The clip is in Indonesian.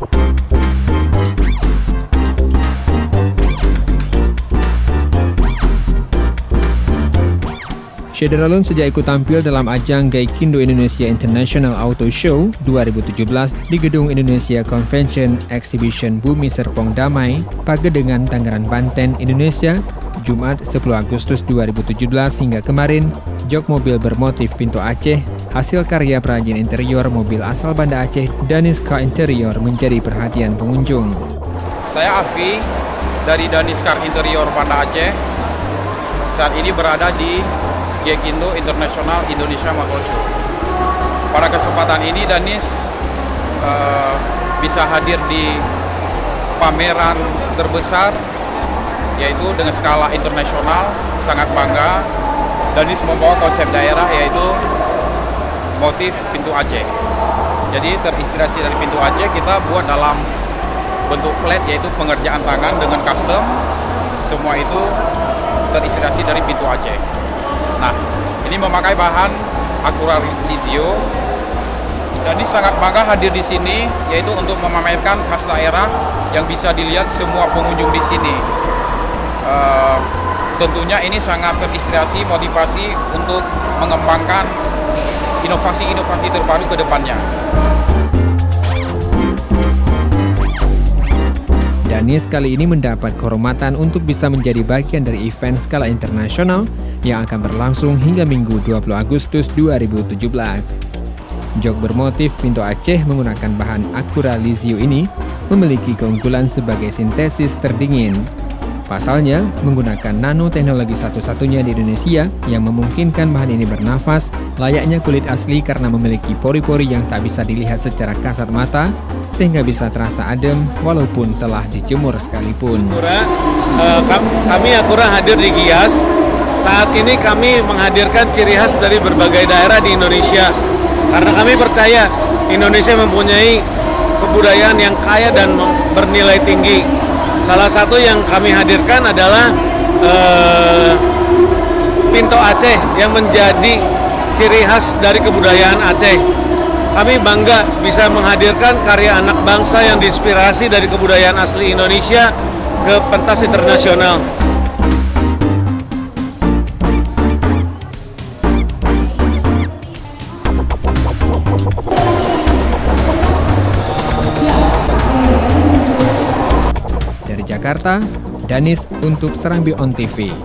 Syederalun sejak ikut tampil dalam ajang Gaikindo Indonesia International Auto Show 2017 di Gedung Indonesia Convention Exhibition Bumi Serpong Damai, Pagedengan, Tangerang, Banten, Indonesia, Jumat 10 Agustus 2017 hingga kemarin, jok mobil bermotif pintu Aceh, hasil karya perajin interior mobil asal Banda Aceh, Danis Car Interior menjadi perhatian pengunjung. Saya Afi dari Danis Car Interior Banda Aceh. Saat ini berada di Gaikindo International Indonesia Motor Show. Pada kesempatan ini Danis bisa hadir di pameran terbesar, yaitu dengan skala internasional. Sangat bangga. Danis membawa konsep daerah, yaitu motif pintu Aceh. Jadi terinspirasi dari pintu Aceh, kita buat dalam bentuk flat, yaitu pengerjaan tangan dengan custom. Semua itu terinspirasi dari pintu Aceh. Nah, ini memakai bahan Acura Lizio. Dan ini sangat bangga hadir di sini, yaitu untuk memamerkan khas daerah yang bisa dilihat semua pengunjung di sini. Tentunya ini sangat terinspirasi, motivasi untuk mengembangkan inovasi-inovasi terbaru ke depannya. Danis kali ini mendapat kehormatan untuk bisa menjadi bagian dari event skala internasional yang akan berlangsung hingga Minggu 20 Agustus 2017. Jok bermotif pintu Aceh menggunakan bahan Acura Lizio ini memiliki keunggulan sebagai sintesis terdingin. Pasalnya, menggunakan nanoteknologi satu-satunya di Indonesia yang memungkinkan bahan ini bernafas layaknya kulit asli karena memiliki pori-pori yang tak bisa dilihat secara kasat mata, sehingga bisa terasa adem walaupun telah dijemur sekalipun. Kami Acura hadir di Gias. Saat ini kami menghadirkan ciri khas dari berbagai daerah di Indonesia. Karena kami percaya Indonesia mempunyai kebudayaan yang kaya dan bernilai tinggi. Salah satu yang kami hadirkan adalah pintu Aceh yang menjadi ciri khas dari kebudayaan Aceh. Kami bangga bisa menghadirkan karya anak bangsa yang diinspirasi dari kebudayaan asli Indonesia ke pentas internasional. Dari Jakarta, Danis untuk Serambi On TV.